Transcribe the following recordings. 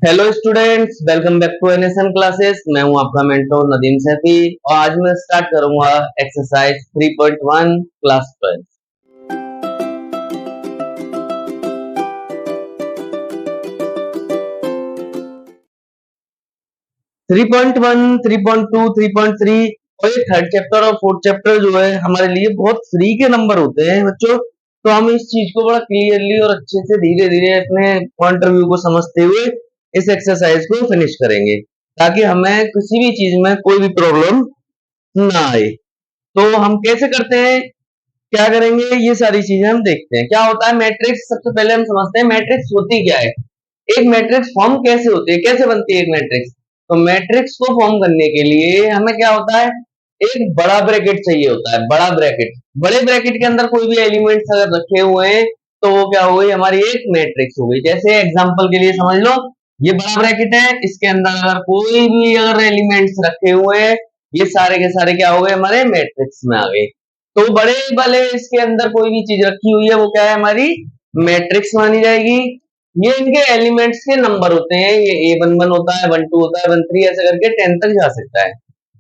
Hello students, welcome back to NSN classes. मैं हूं आपका मेंटर नदीम सैफी और आज मैं स्टार्ट करूंगा एक्सरसाइज 3.1 क्लास 12। 3.1, 3.2, 3.3 और ये थर्ड चैप्टर और फोर्थ चैप्टर जो है हमारे लिए बहुत फ्री के नंबर होते हैं बच्चों। तो हम इस चीज को बड़ा क्लियरली और अच्छे से धीरे धीरे अपने पॉइंट ऑफ व्यू को समझते हुए इस एक्सरसाइज को फिनिश करेंगे ताकि हमें किसी भी चीज में कोई भी प्रॉब्लम ना आए। तो हम कैसे करते हैं, क्या करेंगे, ये सारी चीजें हम देखते हैं। क्या होता है मैट्रिक्स, सबसे पहले हम समझते हैं मैट्रिक्स होती क्या है। एक मैट्रिक्स फॉर्म कैसे होती है, कैसे बनती है एक मैट्रिक्स। तो मैट्रिक्स को फॉर्म करने के लिए हमें क्या होता है, एक बड़ा ब्रैकेट चाहिए होता है। बड़ा ब्रैकेट, बड़े ब्रैकेट के अंदर कोई भी एलिमेंट्स अगर रखे हुए हैं तो वो क्या हो गई, हमारी एक मैट्रिक्स हो गई। जैसे एग्जांपल के लिए समझ लो, ये बड़ा ब्रैकेट है, इसके अंदर अगर कोई भी अगर एलिमेंट्स रखे हुए हैं, ये सारे के सारे क्या हो गए, हमारे मैट्रिक्स में आ गए। तो बड़े वाले इसके अंदर कोई भी चीज रखी हुई है वो क्या है, हमारी मैट्रिक्स मानी जाएगी। ये इनके एलिमेंट्स के नंबर होते हैं, ये A11 होता है, 12 होता है, 13 ऐसे करके 10 तक जा सकता है।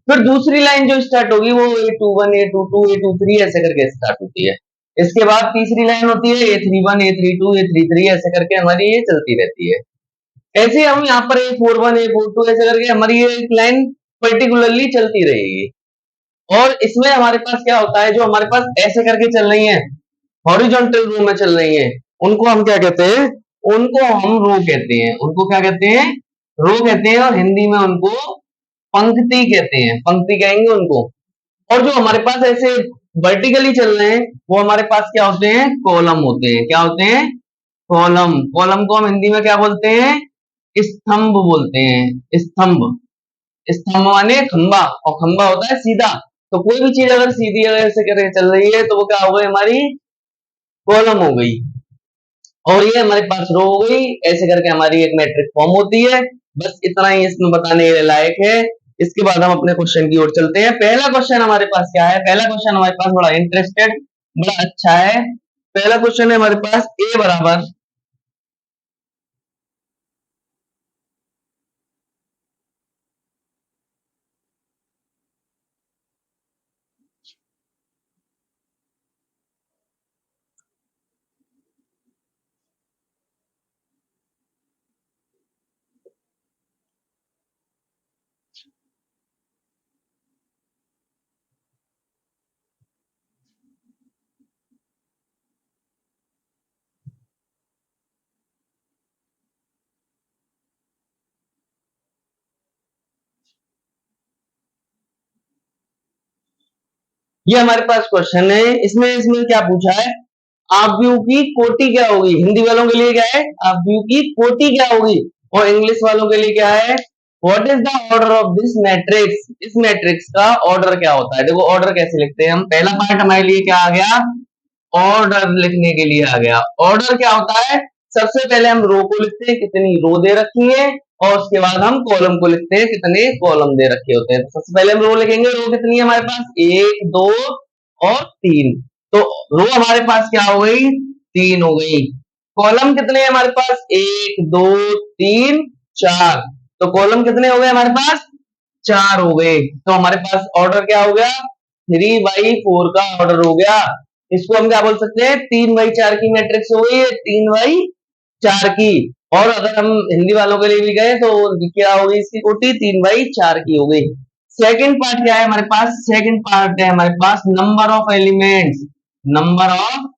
फिर दूसरी लाइन जो स्टार्ट होगी वो A21, A22, A23 ऐसे करके स्टार्ट होती है। इसके बाद तीसरी लाइन होती है A31, A32, A33 ऐसे करके हमारी ये चलती रहती है। ऐसे हम यहाँ पर A41, A42 ऐसे करके हमारी ये एक लाइन पर्टिकुलरली चलती रहेगी। और इसमें हमारे पास क्या होता है, जो हमारे पास ऐसे करके चल रही है, हॉरिजॉन्टल रो में चल रही है, उनको हम क्या कहते हैं, उनको हम रो कहते हैं। उनको क्या कहते हैं, रो कहते हैं। और हिंदी में उनको पंक्ति कहते हैं, पंक्ति कहेंगे उनको। और जो हमारे पास ऐसे वर्टिकली चल रहे हैं वो हमारे पास क्या होते हैं, कॉलम होते हैं। क्या होते हैं, कॉलम। कॉलम को हम हिंदी में क्या बोलते हैं, स्तंभ बोलते हैं। स्तंभ, स्तंभ माने खंबा, और खंबा होता है सीधा। तो कोई भी चीज अगर सीधी अगर ऐसे करके चल रही है तो वो क्या हो गई, हमारी कॉलम हो गई। और ये हमारे पास रो हो गई। ऐसे करके हमारी एक मैट्रिक्स फॉर्म होती है। बस इतना ही इसमें बताने के लायक है। इसके बाद हम अपने क्वेश्चन की ओर चलते हैं। पहला क्वेश्चन हमारे पास क्या है, पहला क्वेश्चन हमारे पास बड़ा इंटरेस्टेड, बड़ा अच्छा है। पहला क्वेश्चन है हमारे पास ए बराबर, ये हमारे पास क्वेश्चन है। इसमें इसमें क्या पूछा है, आव्यूह की कोटि क्या होगी। हिंदी वालों के लिए क्या है, आव्यूह की कोटि क्या होगी। और इंग्लिश वालों के लिए क्या है, what is the order of this matrix. इस मैट्रिक्स का ऑर्डर क्या होता है। देखो ऑर्डर कैसे लिखते हैं हम, पहला पार्ट हमारे लिए क्या आ गया, ऑर्डर लिखने के लिए आ गया। ऑर्डर क्या होता है, सबसे पहले हम रो को लिखते हैं, कितनी रो दे रखी है, और उसके बाद हम कॉलम को लिखते हैं, कितने कॉलम दे रखे होते हैं। तो सबसे पहले हम रो लिखेंगे, रो कितनी है हमारे पास, 1, 2 और 3। तो रो हमारे पास क्या हो गई, 3 हो गई। कॉलम कितने हैं हमारे पास, 1, 2, 3, 4। तो कॉलम कितने हो गए हमारे पास, 4 हो गए। तो हमारे पास ऑर्डर क्या हो गया, 3/4 का ऑर्डर हो गया। इसको हम क्या बोल सकते हैं, 3/4 की मैट्रिक्स हो गई है, 3/4 की। और अगर हम हिंदी वालों के लिए भी गए तो क्या होगी इसकी कोटि, 3/4 की हो गई। सेकंड पार्ट क्या है हमारे पास, सेकंड पार्ट है हमारे पास number of elements. Number of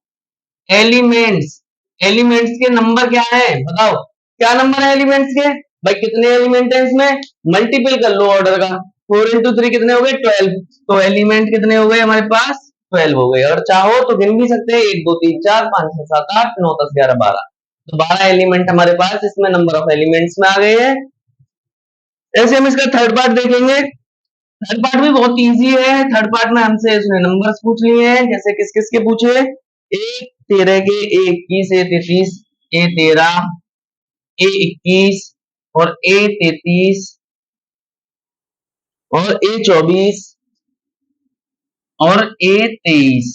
elements, elements के नंबर क्या है बताओ, क्या नंबर है एलिमेंट्स के, भाई कितने एलिमेंट है इसमें, मल्टीपल कर लो ऑर्डर का। 4 into 3 कितने हो गए, 12। तो एलिमेंट कितने हो गए हमारे पास, 12 हो गए। और चाहो तो गिन भी सकते हैं, 1, 2, 3, 4, 5, 6, 7, 8, 9, 10, 11, 12। तो 12 एलिमेंट हमारे पास इसमें नंबर ऑफ एलिमेंट्स में आ गए हैं। ऐसे हम इसका थर्ड पार्ट देखेंगे। थर्ड पार्ट भी बहुत इजी है। थर्ड पार्ट में हमसे इसने नंबर्स पूछ लिए हैं, जैसे किस किस के पूछे, ए 13 के, A21, A33, A13, A21 और A33 और A24 और A23,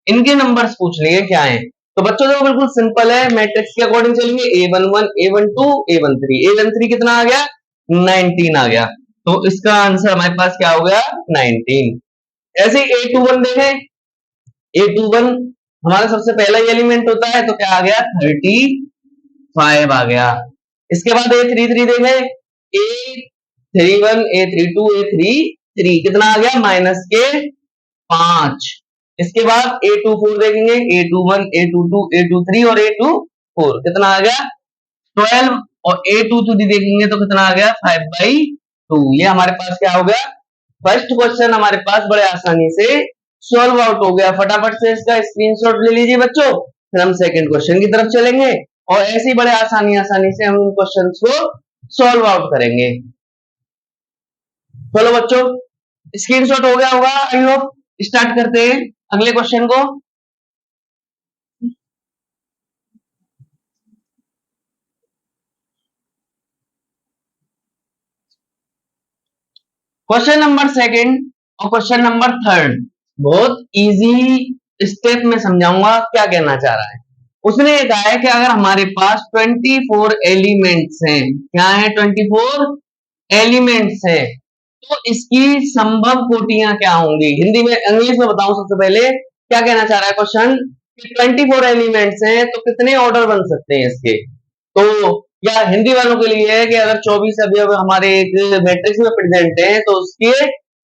इनके नंबर्स पूछ लिए क्या है। तो बच्चों देखो बिल्कुल सिंपल है, मैट्रिक्स के अकॉर्डिंग चलेंगे, A11 A12 A13 कितना आ गया 19 आ गया। तो इसका आंसर हमारे पास क्या हो गया 19। ऐसे ही A21 देखें, A21 हमारा सबसे पहला ही एलिमेंट होता है, तो क्या आ गया 35 आ गया। इसके बाद A33 देखें, A31 A32 A33 कितना आ गया माइनस के 5। इसके बाद A24 देखेंगे, A21 A22 A23 और A24 कितना आ गया 12, और A23 देखेंगे तो कितना आ गया 5/2। ये हमारे पास क्या हो गया, फर्स्ट क्वेश्चन हमारे पास बड़े आसानी से सॉल्व आउट हो गया। फटाफट से इसका स्क्रीनशॉट ले लीजिए बच्चों, फिर हम सेकंड क्वेश्चन की तरफ चलेंगे और ऐसे ही बड़े आसानी से हम इन क्वेश्चंस को सॉल्व आउट करेंगे। चलो बच्चों, स्क्रीनशॉट हो गया होगा आई होप। स्टार्ट करते हैं अगले क्वेश्चन को। क्वेश्चन नंबर सेकंड और क्वेश्चन नंबर थर्ड बहुत इजी स्टेप में समझाऊंगा क्या कहना चाह रहा है। उसने ये कहा है कि अगर हमारे पास 24 एलिमेंट्स हैं, क्या है 24 एलिमेंट्स है, तो इसकी संभव कोटियां क्या होंगी। हिंदी में इंग्लिश में बताऊं सबसे पहले क्या कहना चाह रहा है क्वेश्चन, 24 एलिमेंट्स हैं तो कितने ऑर्डर बन सकते हैं इसके। तो या हिंदी वालों के लिए है कि अगर 24 अवयव हमारे एक मैट्रिक्स में प्रेजेंट हैं तो उसके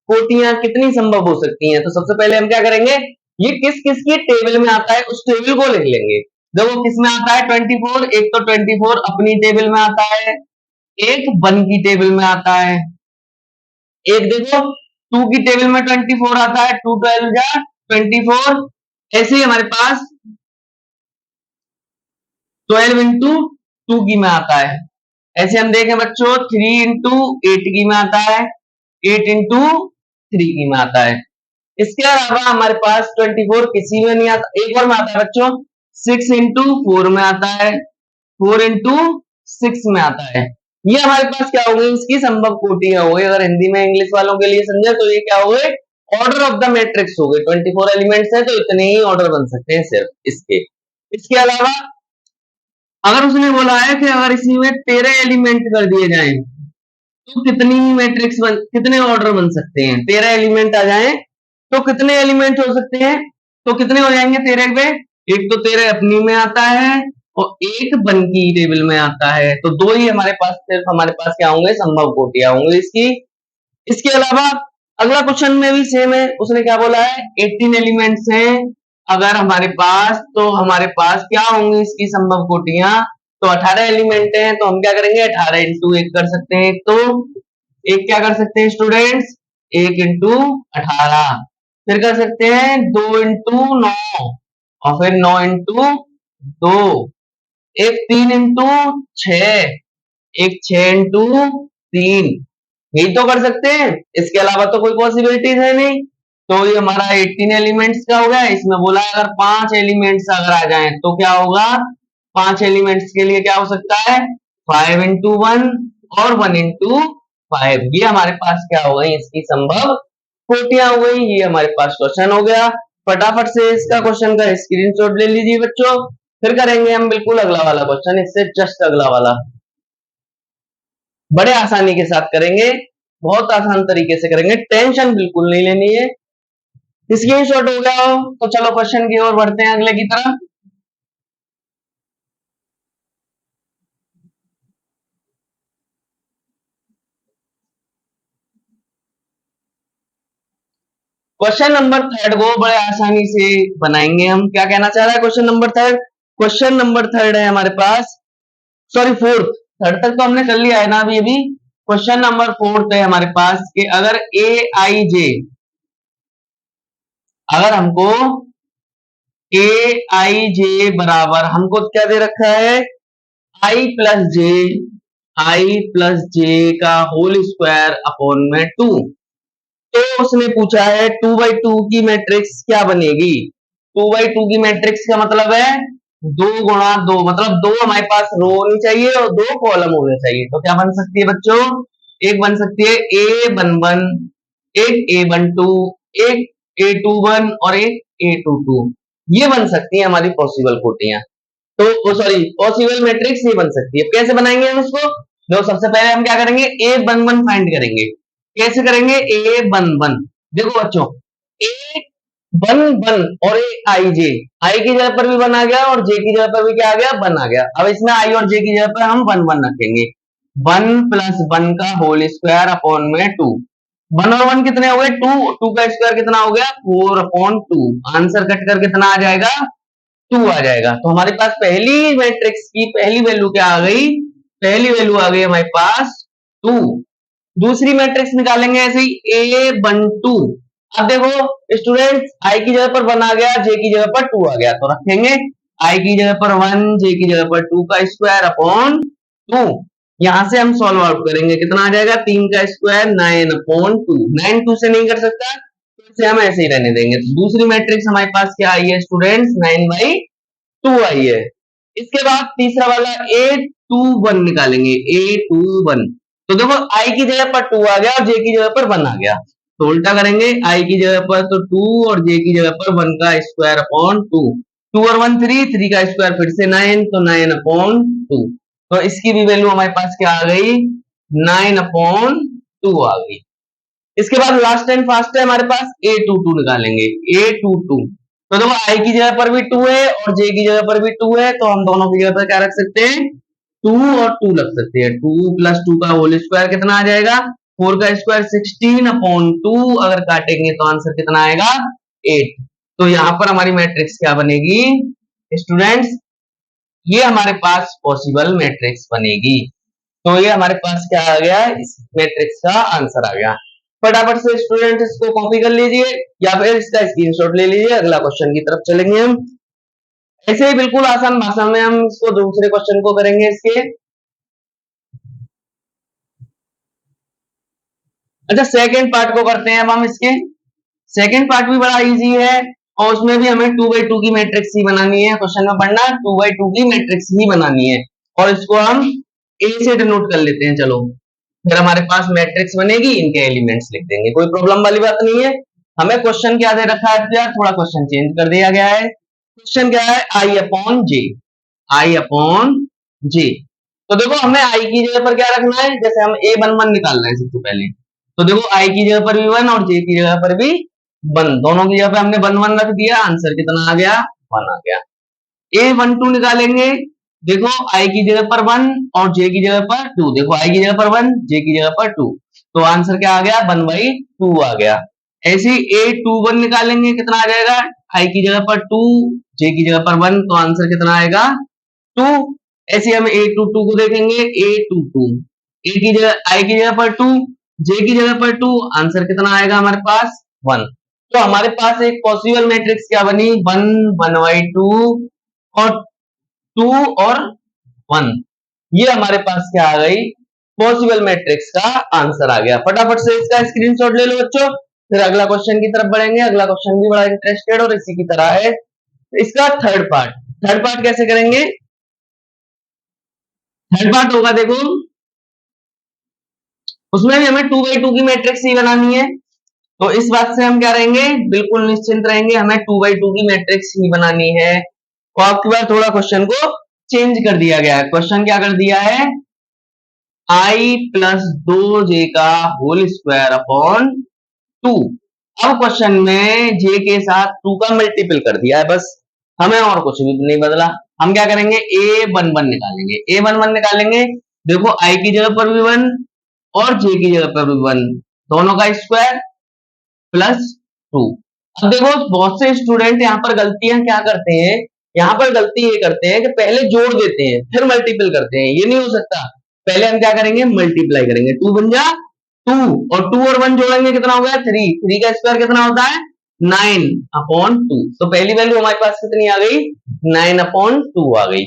कोटियां कितनी संभव हो सकती हैं। तो सबसे पहले हम क्या करेंगे, ये किस किस की टेबल में आता है उस टेबल को लिख लेंगे। देखो किस में आता है 24, एक तो 24 अपनी टेबल में आता है, एक 1 की टेबल में आता है, एक देखो 2 की टेबल में 24 आता है, 2 12 जा 24। ऐसे ही हमारे पास 12 इंटू 2 की में आता है। ऐसे हम देखें बच्चों 3 इंटू 8 की में आता है, 8 इंटू 3 की में आता है। इसके अलावा हमारे पास 24 किसी में नहीं आता, एक और में आता है बच्चों 6 इंटू 4 में आता है, 4 इंटू 6 में आता है। ये हमारे पास क्या हो गई, इसकी संभव कोटियां हो गई। अगर हिंदी में इंग्लिश वालों के लिए समझे तो ये क्या हो गए, ऑर्डर ऑफ द मैट्रिक्स हो गए। 24 एलिमेंट्स है तो इतने ही ऑर्डर बन सकते हैं सिर्फ इसके। इसके अलावा अगर उसने बोला है कि अगर इसी में 13 एलिमेंट कर दिए जाएं तो कितनी मैट्रिक्स कितने ऑर्डर बन सकते हैं। 13 एलिमेंट आ जाएं तो कितने एलिमेंट हो सकते हैं, तो कितने हो जाएंगे 13 पे, एक तो 13 अपनी में आता है और एक 1 की टेबल में आता है। तो दो ही हमारे पास सिर्फ हमारे पास क्या होंगे संभव कोटियां होंगे इसकी। इसके अलावा अगला क्वेश्चन में भी सेम है, उसने क्या बोला है 18 एलिमेंट्स हैं अगर हमारे पास, तो हमारे पास क्या होंगी इसकी संभव कोटियां। तो 18 एलिमेंट हैं तो हम क्या करेंगे 18 इंटू 1 कर सकते हैं। तो एक क्या कर सकते हैं स्टूडेंट्स, 1 इंटू 18, फिर कर सकते हैं 2 इंटू 9 और फिर 9 इंटू 2, एक 3 इंटू 6, एक 6 इंटू 3, यही तो कर सकते हैं। इसके अलावा तो कोई पॉसिबिलिटीज है नहीं। तो ये हमारा 18 एलिमेंट्स का हो गया। इसमें बोला है अगर 5 एलिमेंट्स अगर आ जाएं तो क्या होगा, 5 एलिमेंट्स के लिए क्या हो सकता है 5 इंटू 1 और 1 इंटू 5। ये हमारे पास क्या हो गई इसकी संभव कोटियां हो गई। ये हमारे पास क्वेश्चन हो गया। फटाफट से इसका क्वेश्चन का स्क्रीनशॉट ले लीजिए बच्चों, फिर करेंगे हम बिल्कुल अगला वाला क्वेश्चन, इससे जस्ट अगला वाला बड़े आसानी के साथ करेंगे, बहुत आसान तरीके से करेंगे, टेंशन बिल्कुल नहीं लेनी है। स्क्रीनशॉट हो गया हो तो चलो क्वेश्चन की ओर बढ़ते हैं अगले की तरफ। क्वेश्चन नंबर थर्ड को बड़े आसानी से बनाएंगे हम। क्या कहना चाह रहा है question number third, question number third है हमारे पास, सॉरी फोर्थ, थर्ड तक तो हमने कर लिया है ना अभी अभी। क्वेश्चन नंबर फोर्थ है हमारे पास कि अगर ए आई जे, अगर हमको ए आई जे बराबर हमको क्या दे रखा है आई प्लस जे का होल स्क्वायर अपॉन में 2, तो उसने पूछा है 2/2 की मैट्रिक्स क्या बनेगी। 2/2 की मैट्रिक्स का मतलब है 2 गुणा 2, मतलब 2 हमारे पास रो होनी चाहिए और 2 कॉलम होने चाहिए। तो क्या बन सकती है बच्चों, एक बन सकती है A11, एक A12, एक A21 और एक A22। ये बन सकती है हमारी पॉसिबल कोटियां। तो सॉरी पॉसिबल मैट्रिक्स ये बन सकती है। कैसे बनाएंगे हम इसको? देखो सबसे पहले हम क्या करेंगे, ए वन वन फाइंड करेंगे। कैसे करेंगे? ए वन वन, देखो बच्चों, ए वन वन और ए आई जे, आई की जगह पर भी वन आ गया और जे की जगह पर भी क्या आ गया, वन आ गया। अब इसमें आई और जे की जगह पर हम वन वन रखेंगे। वन प्लस वन का होल स्क्वायर अपॉन में टू। वन और वन कितने हो गए? टू। टू का स्क्वायर कितना हो गया? Four upon two. Answer cut कर कितना आ जाएगा? टू आ जाएगा। तो हमारे पास पहली मैट्रिक्स की पहली वैल्यू क्या आ गई? पहली वैल्यू आ गई हमारे पास टू। दूसरी मैट्रिक्स निकालेंगे ऐसे ही, ए वन टू। अब देखो स्टूडेंट्स, आई की जगह पर वन आ गया, जे की जगह पर टू आ गया, तो रखेंगे आई की जगह पर वन, जे की जगह पर टू का स्क्वायर अपॉन टू। यहां से हम सॉल्व आउट करेंगे, कितना आ जाएगा? तीन का square, nine upon two. Nine two से नहीं कर सकता, तो इसे हम ऐसे ही रहने देंगे। तो दूसरी मैट्रिक्स हमारे पास क्या आई है स्टूडेंट्स? नाइन बाई टू आई है। इसके बाद तीसरा वाला ए टू वन निकालेंगे, ए टू वन। तो देखो आई की जगह पर टू आ गया और जे की जगह पर वन आ गया, तो उल्टा करेंगे, आई की जगह पर तो टू और जे की जगह पर वन का स्क्वायर अपॉन टू। टू और वन थ्री, थ्री का स्क्वायर फिर से नाइन, तो नाइन अपॉन टू। तो इसकी भी वैल्यू हमारे पास क्या आ गई? नाइन अपॉन टू आ गई। इसके बाद लास्ट एंड फास्ट है हमारे पास, ए टू टू निकालेंगे, ए टू टू। तो देखो आई की जगह पर भी टू है और जे की जगह पर भी टू है, तो हम दोनों की जगह पर क्या रख सकते हैं? टू और टू रख सकते हैं। टू प्लस टू का होल स्क्वायर कितना आ जाएगा? फोर का स्क्वायर सिक्सटीन अपॉन टू। अगर काटेंगे तो आंसर कितना आएगा? एट। तो यहाँ पर हमारी मैट्रिक्स क्या बनेगी स्टूडेंट्स? ये हमारे पास पॉसिबल मैट्रिक्स बनेगी। तो ये हमारे पास क्या आ गया? इस मैट्रिक्स का आंसर आ गया। फटाफट से स्टूडेंट इसको कॉपी कर लीजिए या फिर इसका स्क्रीनशॉट ले लीजिए। अगला क्वेश्चन की तरफ चलेंगे हम। ऐसे ही बिल्कुल आसान भाषा में हम इसको दूसरे क्वेश्चन को करेंगे इसके। अच्छा, सेकंड पार्ट को करते हैं अब हम इसके। सेकंड पार्ट भी बड़ा इजी है और उसमें भी हमें टू बाई टू की मैट्रिक्स ही बनानी है। क्वेश्चन में पढ़ना टू बाई टू की मैट्रिक्स ही बनानी है और इसको हम ए से डिनोट कर लेते हैं। चलो, फिर हमारे पास मैट्रिक्स बनेगी, इनके एलिमेंट्स लिख देंगे, कोई प्रॉब्लम वाली बात नहीं है। हमें क्वेश्चन क्या दे रखा है यार? थोड़ा क्वेश्चन चेंज कर दिया गया है। क्वेश्चन क्या है? आई अपॉन जे, आई अपॉन जे। तो देखो हमें आई की जगह पर क्या रखना है? जैसे हम ए वन वन निकालना है सबसे पहले, तो देखो आई की जगह पर भी वन और जे की जगह पर भी वन, दोनों की जगह पर हमने वन वन रख दिया। आंसर कितना आ गया? वन आ गया। ए वन टू निकालेंगे, देखो आई की जगह पर वन और जे की जगह पर टू। देखो आई की जगह पर वन, जे की जगह पर टू, तो आंसर क्या आ गया? वन बाई टू आ गया। ऐसे ही ए टू वन निकालेंगे, कितना आ जाएगा? आई की जगह पर टू, जे की जगह पर वन, तो आंसर कितना आएगा? टू। ऐसे हम ए टू टू को देखेंगे, ए टू टू, ए की जगह आई की जगह पर टू, जे की जगह पर टू, आंसर कितना आएगा हमारे पास? वन। तो हमारे पास एक पॉसिबल मैट्रिक्स क्या बनी? वन, वन बाई टू और टू और वन। ये हमारे पास क्या आ गई? पॉसिबल मैट्रिक्स का आंसर आ गया। फटाफट से इसका स्क्रीनशॉट ले लो बच्चों, फिर अगला क्वेश्चन की तरफ बढ़ेंगे। अगला क्वेश्चन भी बड़ा इंटरेस्टेड और इसी की तरह है। इसका थर्ड पार्ट, थर्ड पार्ट कैसे करेंगे? थर्ड पार्ट होगा, देखो उसमें भी हमें टू बाई टू की मैट्रिक्स ही बनानी है। तो इस बात से हम क्या रहेंगे? बिल्कुल निश्चिंत रहेंगे, हमें टू बाई टू की मैट्रिक्स ही बनानी है। तो आपकी बार थोड़ा क्वेश्चन को चेंज कर दिया गया है। क्वेश्चन क्या कर दिया है? आई प्लस दो जे का होल स्क्वायर अपॉन टू। अब क्वेश्चन में जे के साथ टू का मल्टीपल कर दिया है, बस हमें और कुछ भी नहीं बदला। हम क्या करेंगे? ए वन वन निकालेंगे, ए वन वन निकालेंगे। देखो आई की जगह पर भी वन और जे की जगह पर भी वन, दोनों का स्क्वायर प्लस टू। अब देखो बहुत से स्टूडेंट यहाँ पर गलतियां क्या करते हैं, यहाँ पर गलती ये करते हैं कि पहले जोड़ देते हैं फिर मल्टीपल करते हैं। ये नहीं हो सकता। पहले हम क्या करेंगे? मल्टीप्लाई करेंगे, टू बन जा टू और टू और वन जोड़ेंगे, कितना हो गया? थ्री। थ्री का स्क्वायर कितना होता है? Nine upon to. तो पहली वैल्यू हमारे पास कितनी आ गई? नाइन अपॉन टू आ गई।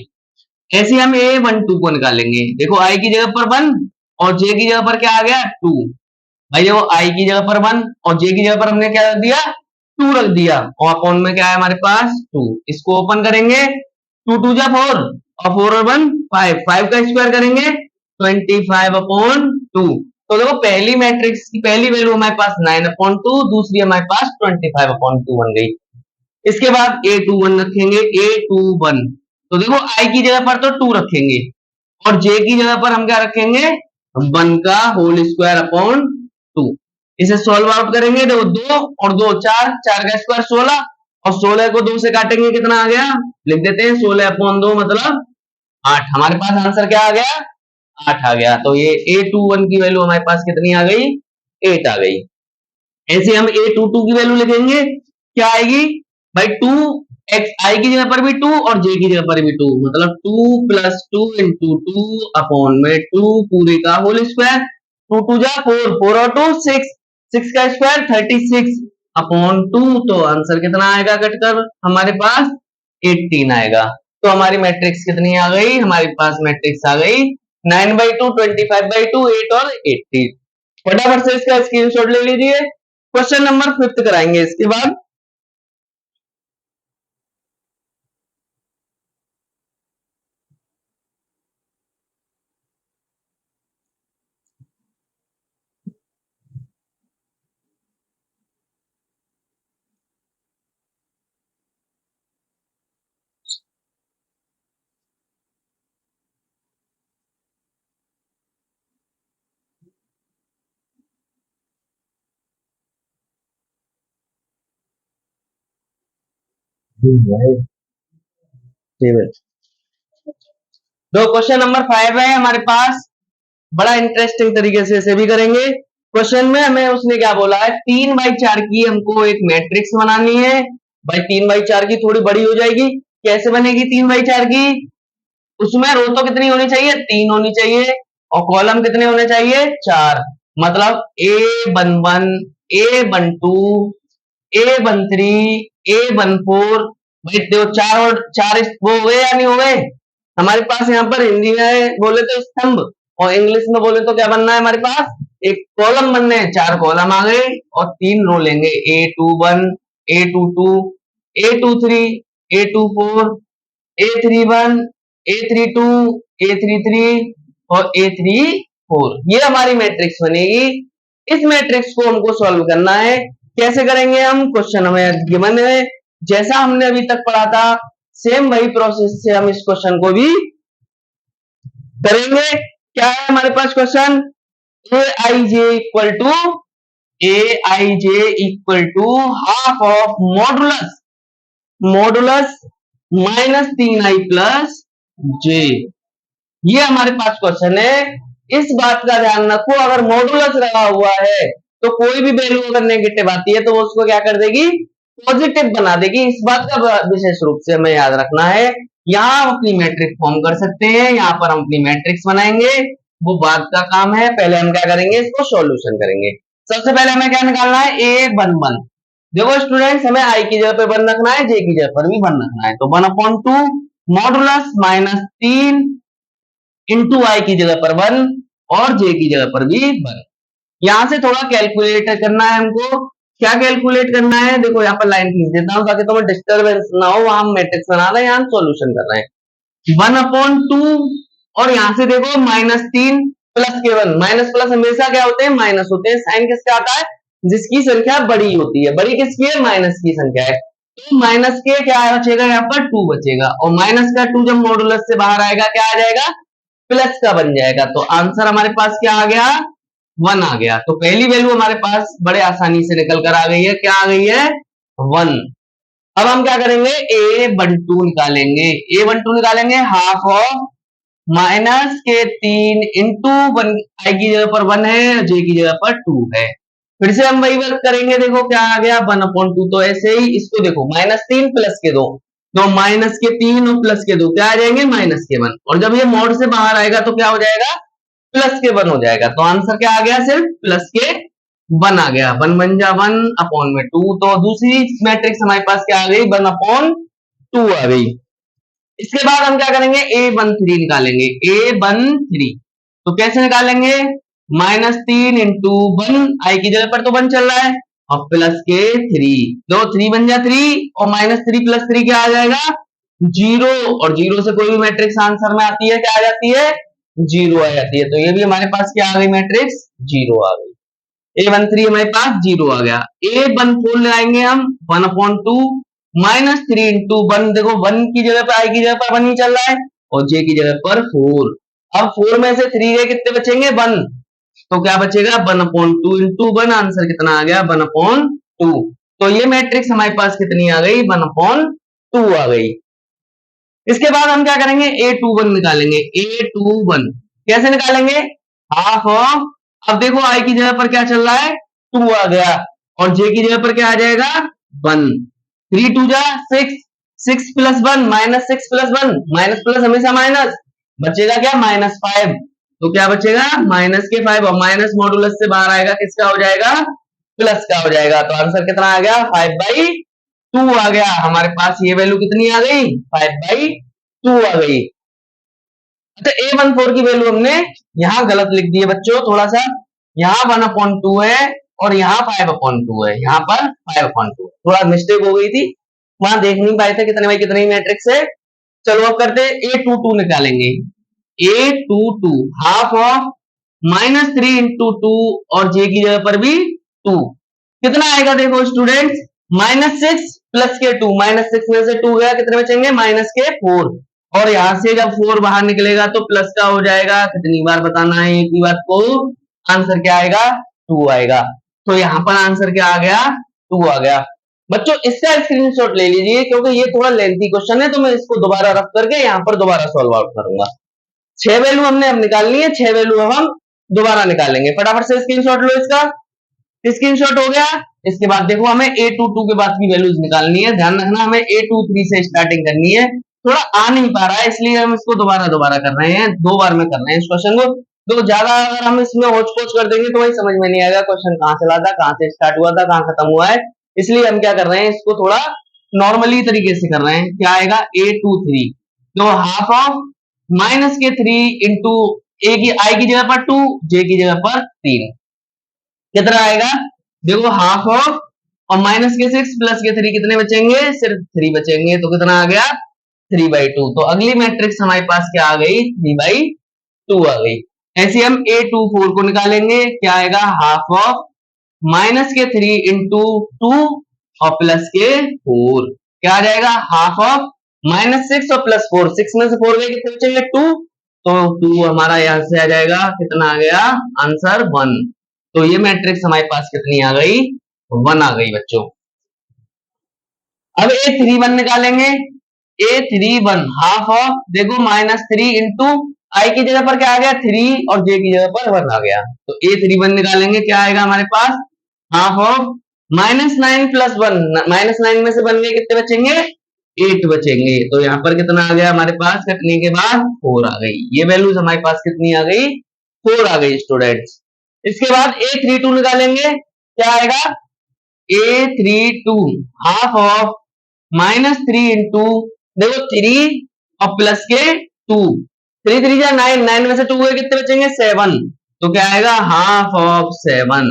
ऐसे हम ए वन टू को निकालेंगे। देखो आई की जगह पर वन और जे की जगह पर क्या आ गया? टू। भाई देखो आई की जगह पर वन और जे की जगह पर हमने क्या रख दिया? टू रख दिया और अपॉन में क्या है हमारे पास? टू। इसको ओपन करेंगे, टू टू जा फोर और फोर और वन फाइव, फाइव का स्क्वायर करेंगे 25 अपॉन टू। तो देखो पहली मैट्रिक्स की पहली वैल्यू हमारे पास 9 अपॉन टू, दूसरी हमारे पास 25 अपॉन टू बन गई। इसके बाद A21 रखेंगे, A21। तो देखो आई की जगह पर तो 2 रखेंगे और जे की जगह पर हम क्या रखेंगे, 1 का होल स्क्वायर अपॉन 2। इसे सॉल्व आउट करेंगे, देखो 2 और 2 4, 4 का स्क्वायर 16 और 16 को 2 से काटेंगे कितना आ गया, लिख देते हैं 16 अपॉन 2 मतलब 8। हमारे पास आंसर क्या आ गया, 8 आ गया। तो ये A21 की वैल्यू हमारे पास कितनी आ गई, 8 आ गई। ऐसे हम A22 की वैल्यू लिखेंगे, क्या आएगी भाई, 2 एक्स आई की जगह पर भी 2 और जे की जगह पर भी 2, मतलब 2 प्लस 2 इंटू 2 अपॉन में 2 पूरे का होल स्क्वायर, 2 2 जा 4, 4 और 2 6, 6 का स्क्वायर 36 अपॉन 2। तो आंसर कितना आएगा कटकर हमारे पास 18 आएगा। तो हमारी मैट्रिक्स कितनी आ गई, हमारे पास मैट्रिक्स आ गई 9/2, 25/2, 8 और 80। फटाफट से इसका स्क्रीनशॉट ले लीजिए। क्वेश्चन नंबर 5 कराएंगे इसके बाद। दो क्वेश्चन नंबर 5 है हमारे पास, बड़ा इंटरेस्टिंग तरीके से इसे भी करेंगे। क्वेश्चन में हमें उसने क्या बोला है, 3/4 की हमको एक मैट्रिक्स बनानी है। भाई 3/4 की थोड़ी बड़ी हो जाएगी, कैसे बनेगी 3/4 की, उसमें रो तो कितनी होनी चाहिए, 3 होनी चाहिए और कॉलम कितने होने चाहिए, 4। मतलब A11, A12, A13, A14। भाई देखो 4 और 4 वो हो गए या नहीं हो गए, हमारे पास यहाँ पर हिंदी में बोले तो स्तंभ और इंग्लिश में बोले तो क्या बनना है, हमारे पास एक कॉलम बनने हैं। 4 कॉलम आ गए और 3 रो लेंगे, A21, A22, A23, A24, A31, A32, A33 और A34। ये हमारी मैट्रिक्स बनेगी। इस मैट्रिक्स को हमको सॉल्व करना है। कैसे करेंगे हम, क्वेश्चन हमें गिवन है, जैसा हमने अभी तक पढ़ा था सेम वही प्रोसेस से हम इस क्वेश्चन को भी करेंगे। क्या है हमारे पास question, A I J equal to, half of modulus, modulus -3i plus J. ये हमारे पास क्वेश्चन है। इस बात का ध्यान रखो, अगर मॉडुलस लगा हुआ है तो कोई भी वैल्यू अगर नेगेटिव आती है तो वो उसको क्या कर देगी, पॉजिटिव बना देगी। इस बात का विशेष रूप से हमें याद रखना है। यहाँ हम अपनी मैट्रिक्स फॉर्म कर सकते हैं, यहाँ पर हम अपनी मैट्रिक्स बनाएंगे, वो बात का काम है। पहले हम क्या करेंगे, इसको सॉल्यूशन करेंगे। सबसे पहले हमें क्या निकालना है, A11। देखो स्टूडेंट्स, हमें आई की जगह पे 1 रखना है, जे की जगह पर भी 1 रखना है। तो 1/2 मॉडुलस -3 इंटू आई की जगह पर 1 और जे की जगह पर भी 1। यहां से थोड़ा कैलकुलेट करना है हमको। क्या कैलकुलेट करना है, देखो यहाँ पर लाइन खींच देता हूँ ताकि तुम्हें डिस्टर्बेंस ना हो। वहां हम मैट्रिक्स बना रहे हैं, यहाँ सोल्यूशन कर रहे हैं। 1/2 और यहां से देखो -3 प्लस के 1। माइनस प्लस हमेशा क्या होते हैं, माइनस होते हैं। साइन किसका आता है, जिसकी संख्या बड़ी होती है। बड़ी किसकी है, माइनस की संख्या है। तो माइनस के क्या बचेगा, यहाँ पर 2 बचेगा और माइनस का 2 जब मॉडुलस से बाहर आएगा क्या आ जाएगा, प्लस का बन जाएगा। तो आंसर हमारे पास क्या आ गया, 1 आ गया। तो पहली वैल्यू हमारे पास बड़े आसानी से निकल कर आ गई है, क्या आ गई है, 1। अब हम क्या करेंगे, A12 निकालेंगे। A12 निकालेंगे हाफ ऑफ -3 इंटू 1, आई की जगह पर 1 है, जे की जगह पर 2 है। फिर से हम वही वर्क करेंगे, देखो क्या आ गया 1/2। तो ऐसे ही इसको देखो, -3 प्लस के 2, तो -3 और प्लस के 2 क्या आ जाएंगे, -1। और जब ये मोड से बाहर आएगा तो क्या हो जाएगा, +1 हो जाएगा। तो आंसर क्या आ गया, सिर्फ +1 आ गया। 1 1 जा 1 अपॉन में 2। तो दूसरी मैट्रिक्स हमारे पास क्या आ गई, 1/2 आ गई। इसके बाद हम क्या करेंगे, A13 निकालेंगे। A13 तो कैसे निकालेंगे, -3 इंटू 1, आई की जगह पर तो 1 चल रहा है और प्लस के 3, दो 3 बन जा 3 और -3 + 3 क्या आ जाएगा, 0। और 0 से कोई भी मैट्रिक्स आंसर में आती है, क्या आ जाती है, 0 आ जाती है। तो ये भी हमारे पास क्या आ गई, मैट्रिक्स 0 आ गई। A13 हमारे पास 0 आ गया। A14 लगाएंगे हम 1/2 -3 इंटू 1, देखो 1 की जगह पर, आई की जगह पर 1 ही चल रहा है और जे की जगह पर 4। अब 4 में से 3 गए, कितने बचेंगे? 1। तो क्या बचेगा? 1/2 इंटू 1। आंसर कितना आ गया? 1/2। तो ये मैट्रिक्स हमारे पास कितनी आ गई? 1/2 आ गई। इसके बाद हम क्या करेंगे? A21 निकालेंगे। A21 कैसे निकालेंगे? हाफ ऑफ, अब देखो आई की जगह पर क्या चल रहा है? 2 आ गया और जे की जगह पर क्या आ जाएगा? 1। 3 2 जा 6, 6 प्लस 1 -6 प्लस 1, माइनस प्लस हमेशा माइनस, बचेगा क्या? -5। तो क्या बचेगा? माइनस के 5 और माइनस मॉडुलस से बाहर आएगा, किसका हो जाएगा? प्लस का हो जाएगा। तो आंसर कितना आ गया? 5/2 आ गया। हमारे पास ये वैल्यू कितनी आ गई? 5/2 आ गई। तो A14 की वैल्यू हमने यहाँ गलत लिख दी है बच्चों, थोड़ा सा, यहाँ 1/2 है और यहाँ 5/2 है, यहाँ पर 5/2, थोड़ा मिस्टेक हो गई थी, वहां देख नहीं पाए थे कितने बाई कितने मैट्रिक्स है। चलो अब करते A22 निकालेंगे। A22 हाफ ऑफ -3 इंटू 2 और जे की जगह पर भी 2, कितना आएगा? देखो स्टूडेंट्स, -6 प्लस के 2, -6 में से 2 गया, कितने बचेंगे? माइनस के 4। और यहां से जब 4 बाहर निकलेगा तो प्लस का हो जाएगा। कितनी बार बताना है एक ही बात को? आंसर क्या आएगा? 2 आएगा। तो यहाँ पर आंसर क्या आ गया? 2 आ गया। बच्चों इसका स्क्रीनशॉट ले लीजिए क्योंकि ये थोड़ा लेंथी क्वेश्चन है, तो मैं इसको दोबारा रख करके यहाँ पर दोबारा सॉल्व आउट करूंगा। 6 वैल्यू हमने अब निकालनी है, 6 वैल्यू अब हम दोबारा निकालेंगे। फटाफट से स्क्रीनशॉट लो इसका। स्क्रीनशॉट हो गया। इसके बाद देखो हमें A22 के बाद की वैल्यूज निकालनी है। ध्यान रखना हमें A23 से स्टार्टिंग करनी है। थोड़ा आ नहीं पा रहा है इसलिए हम इसको दोबारा कर रहे हैं, 2 बार में कर रहे हैं इस क्वेश्चन को। तो ज्यादा अगर हम इसमें होच पोच कर देंगे तो वही समझ में नहीं आएगा क्वेश्चन कहाँ चला था, कहाँ से स्टार्ट हुआ था, कहाँ खत्म हुआ है। इसलिए हम क्या कर रहे हैं, इसको थोड़ा नॉर्मली तरीके से कर रहे हैं। क्या आएगा? A23, तो हाफ ऑफ -3 इंटू ए की, आई की जगह पर 2, जे की जगह पर 3, कितना आएगा? देखो हाफ ऑफ और -6 प्लस के 3, कितने बचेंगे? सिर्फ 3 बचेंगे। तो कितना आ गया? 3/2। तो अगली मैट्रिक्स हमारे पास क्या आ गई? 3/2 आ गई। ऐसे हम A24 को निकालेंगे। क्या आएगा? हाफ ऑफ -3 इंटू 2 और प्लस के 4, क्या आ जाएगा? हाफ ऑफ -6 और प्लस 4, 6 में से 4 गए, कितने बचेंगे? 2। तो 2 हमारा यहां से आ जाएगा, कितना आ गया? आंसर 1। तो ये मैट्रिक्स हमारे पास कितनी आ गई? 1 आ गई बच्चों। अब A31 निकालेंगे। A31 हाफ ऑफ, देखो -3 इंटू आई की जगह पर क्या आ गया? 3 और जे की जगह पर 1 आ गया। तो A31 निकालेंगे। क्या आएगा हमारे पास? हाफ ऑफ -9 प्लस 1, -9 में से 1 गए, कितने बचेंगे? 8 बचेंगे। तो यहाँ पर कितना आ गया हमारे पास? कटने के बाद 4 आ गई। ये वैल्यूज हमारे पास कितनी आ गई? 4 आ गई स्टूडेंट्स। इसके बाद A32 निकालेंगे। क्या आएगा? A32 हाफ ऑफ -3 इंटू, देखो 3 और प्लस के 2, 3 3 जा 9, 9 में से 2 गए, कितने बचेंगे? 7। तो क्या आएगा? Half of 7।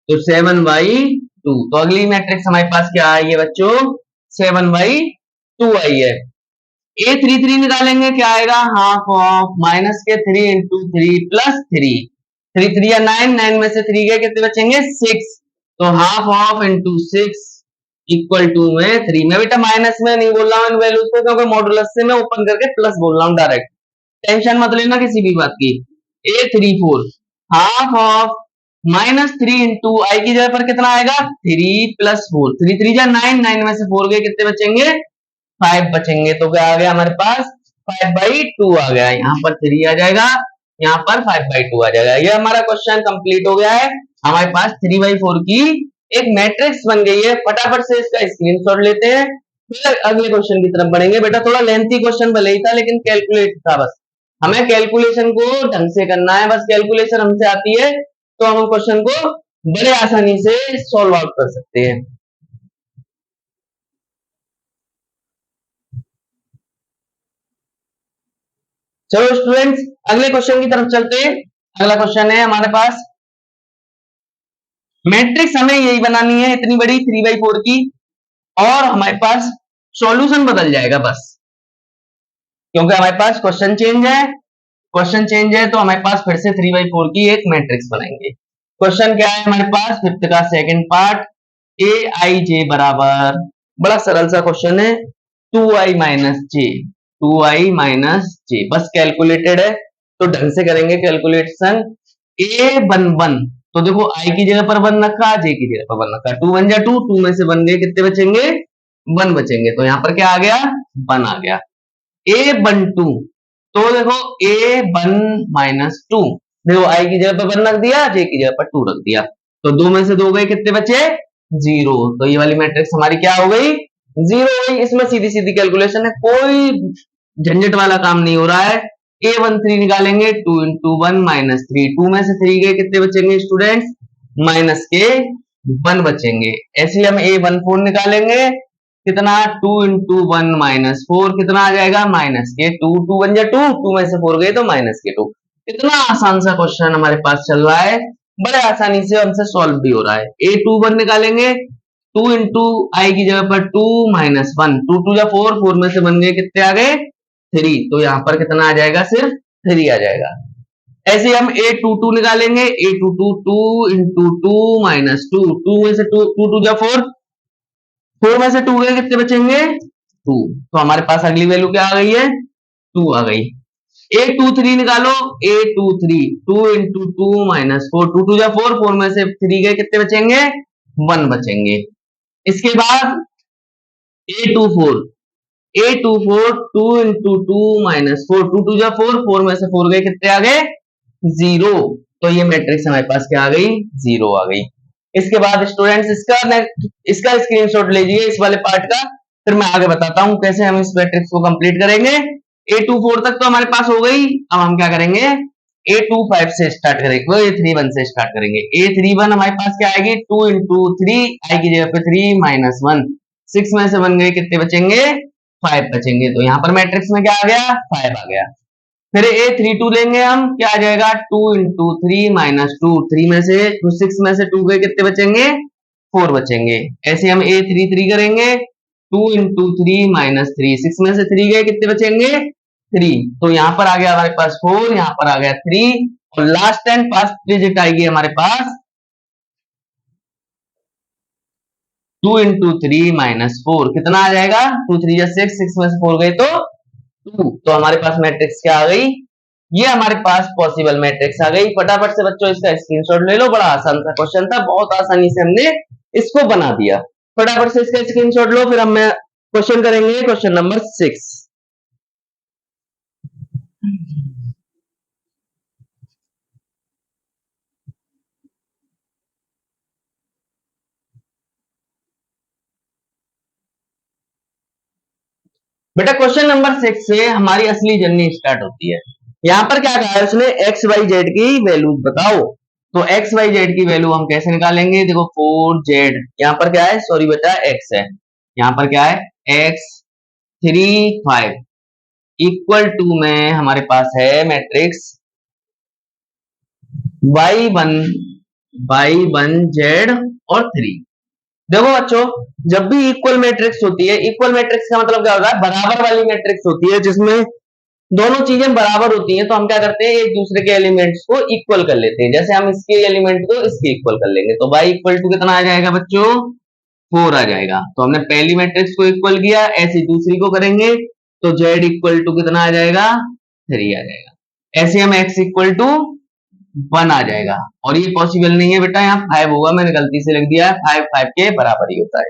तो 7/2। तो अगली मैट्रिक्स हमारे पास क्या आई है बच्चों? 7/2 आई है। A33 निकालेंगे। क्या आएगा? हाफ ऑफ -3 इंटू 3 प्लस 3, 3 3 या 9, 9 में से 3 गए, कितने बचेंगे? 6। तो half of into 6 equal to में 3। मैं बेटा माइनस में नहीं बोल रहा हूँ इन वैल्यूज को, क्योंकि मॉडुलस से मैं ओपन करके प्लस बोल रहा हूँ डायरेक्ट, टेंशन मत लेना किसी भी बात की। A34 half of -3 into I की जगह पर कितना आएगा? 3 प्लस 4, 3 3 जा 9, 9 में से 4 गए, कितने बचेंगे? 5 बचेंगे। तो क्या आ गया हमारे पास? 5/2 आ गया। यहाँ पर 3 आ जाएगा, यहाँ पर 5/2 आ जाएगा। ये हमारा क्वेश्चन कंप्लीट हो गया है। हमारे पास 3/4 की एक मैट्रिक्स बन गई है। फटाफट से इसका स्क्रीनशॉट लेते हैं, फिर अगले क्वेश्चन की तरफ बढ़ेंगे। बेटा थोड़ा लेंथी क्वेश्चन भले ही था, लेकिन कैलकुलेट था, बस हमें कैलकुलेशन को ढंग से करना है। बस कैलकुलेशन हमसे आती है तो हम क्वेश्चन को बड़े आसानी से सॉल्व आउट कर सकते हैं। चलो स्टूडेंट्स अगले क्वेश्चन की तरफ चलते हैं। अगला क्वेश्चन है हमारे पास, मैट्रिक्स हमें यही बनानी है इतनी बड़ी 3/4 की, और हमारे पास सॉल्यूशन बदल जाएगा बस, क्योंकि हमारे पास क्वेश्चन चेंज है। क्वेश्चन चेंज है तो हमारे पास फिर से 3/4 की एक मैट्रिक्स बनाएंगे। क्वेश्चन क्या है हमारे पास? फिफ्थ का सेकंड पार्ट, ए आई जे बराबर बड़ा सरल सा क्वेश्चन है, 2i माइनस जे, 2i माइनस जे, बस कैलकुलेटेड है तो ढंग से करेंगे कैलकुलेशन। ए वन वन, तो देखो i की जगह पर वन रखा, जे की जगह पर वन रखा, टू वन जा टू, टू में से वन गए, कितने बचेंगे, वन बचेंगे, तो यहाँ पर क्या आ गया, वन आ गया। ए वन टू, तो देखो ए वन माइनस टू, देखो आई की जगह पर वन रख दिया, जे की जगह पर टू रख दिया, तो दो में से दो गए, कितने बचे, जीरो, तो ये वाली मैट्रिक्स हमारी क्या हो गई, जीरो हो गई। इसमें सीधी सीधी कैलकुलेशन है, कोई झंझट वाला काम नहीं हो रहा है। ए वन थ्री निकालेंगे, two into one minus three, two में से थ्री गए, कितने बचेंगे स्टूडेंट्स, माइनस के वन बचेंगे। ऐसे ही हम ए वन फोर निकालेंगे, कितना, to into one minus four, कितना आ जाएगा, माइनस के टू, टू वन जा टू, टू में से फोर गए तो माइनस के टू। इतना आसान सा क्वेश्चन हमारे पास चल रहा है, बड़े आसानी से हमसे सॉल्व भी हो रहा है। ए टू वन निकालेंगे, टू इंटू आई की जगह पर two minus one, two two या फोर, फोर में से बन गए, कितने आ गए, थ्री, तो यहाँ पर कितना आ जाएगा, सिर्फ थ्री आ जाएगा। ऐसे हम ए टू टू निकालेंगे, A two two, two into two minus two, two में से टू, टू टू या फोर, फोर में से टू गए, कितने बचेंगे, टू, तो हमारे पास अगली वैल्यू क्या आ गई है, टू आ गई। ए टू थ्री निकालो, A two three, two into two minus four, two two या फोर, फोर में से थ्री गए, कितने बचेंगे, वन बचेंगे। इसके बाद A two four, A two four, two into two minus four, two two या फोर, फोर में से फोर गए, कितने आ गए, जीरो, तो ये मैट्रिक्स हमारे पास क्या आ गई, जीरो आ गई। इसके बाद स्टूडेंट्स इसका स्क्रीनशॉट लीजिए इस वाले पार्ट का, फिर मैं आगे बताता हूं कैसे हम इस मैट्रिक्स को कंप्लीट करेंगे। ए टू फोर तक तो हमारे पास हो गई, अब हम क्या करेंगे, ए टू फाइव से स्टार्ट करेंगे, वो ए थ्री वन से स्टार्ट करेंगे। ए थ्री वन हमारे पास क्या आएगी, टू इंटू थ्री, आई की जगह पे थ्री माइनस वन, सिक्स में से बन गए, कितने बचेंगे, फाइव बचेंगे, तो यहाँ पर मैट्रिक्स में क्या आ गया, फाइव आ गया। फिर ए थ्री टू लेंगे हम, क्या आ जाएगा, to into three minus two, three में से सिक्स में से टू गए, कितने बचेंगे, फोर बचेंगे। ऐसे हम ए थ्री थ्री करेंगे, to into three minus three, six में से थ्री गए, कितने बचेंगे, थ्री, तो यहाँ पर आ गया हमारे पास फोर, यहाँ पर आ गया थ्री, और लास्ट एंड फर्स्ट डिजिट आएगी हमारे पास two into three minus four, कितना आ जाएगा, टू थ्री या सिक्स, सिक्स में से फोर गए तो टू, तो हमारे पास मैट्रिक्स क्या आ गई, ये हमारे पास पॉसिबल मैट्रिक्स आ गई। फटाफट से बच्चों इसका स्क्रीनशॉट ले लो, बड़ा आसान सा क्वेश्चन था, बहुत आसानी से हमने इसको बना दिया। फटाफट से इसका स्क्रीनशॉट लो, फिर हम क्वेश्चन करेंगे, क्वेश्चन नंबर 6। बेटा क्वेश्चन नंबर 6 से हमारी असली जर्नी स्टार्ट होती है। यहाँ पर क्या कहा है उसने, एक्स वाई जेड की वैल्यूज बताओ, तो एक्स वाई जेड की वैल्यू हम कैसे निकालेंगे, देखो फोर जेड, यहाँ पर क्या है, सॉरी बेटा एक्स है, यहाँ पर क्या है, X three five equal to में हमारे पास है मैट्रिक्स वाई वन जेड और थ्री। देखो बच्चों, जब भी इक्वल मैट्रिक्स होती है, इक्वल मैट्रिक्स का मतलब क्या होता है, बराबर वाली मैट्रिक्स होती है, जिसमें दोनों चीजें बराबर होती हैं, तो हम क्या करते हैं, एक दूसरे के एलिमेंट्स को इक्वल कर लेते हैं। जैसे हम इसके एलिमेंट को इसके इक्वल कर लेंगे, तो y इक्वल टू कितना आ जाएगा बच्चों, फोर आ जाएगा, तो हमने पहली मैट्रिक्स को इक्वल किया, ऐसे दूसरी को करेंगे तो z इक्वल टू कितना आ जाएगा, थ्री आ जाएगा। ऐसे हम x इक्वल टू वन आ जाएगा, और ये पॉसिबल नहीं है बेटा, यहाँ फाइव होगा, मैंने गलती से लिख दिया है, फाइव फाइव के बराबर ही होता है।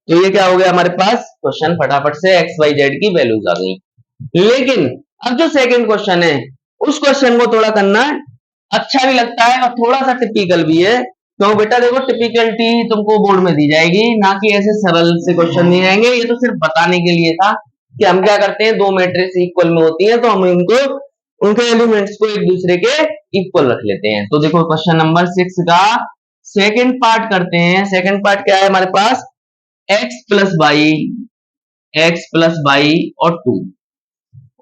तो ये क्या हो गया हमारे पास क्वेश्चन, फटाफट से एक्स वाई जेड की वैल्यूज आ गई। लेकिन अब जो सेकंड क्वेश्चन है, उस क्वेश्चन को थोड़ा करना अच्छा भी लगता है और थोड़ा सा टिपिकल भी है। तो बेटा देखो, टिपिकलिटी तुमको बोर्ड में दी जाएगी, ना कि ऐसे सरल से क्वेश्चन नहीं आएंगे, ये तो सिर्फ बताने के लिए था कि हम क्या करते हैं, दो मैट्रिक्स इक्वल में होती है तो हम इनको उनके एलिमेंट्स को एक दूसरे के इक्वल रख लेते हैं। तो देखो क्वेश्चन नंबर 6 का सेकंड पार्ट करते हैं। सेकंड पार्ट क्या है हमारे पास, x प्लस वाई और 2,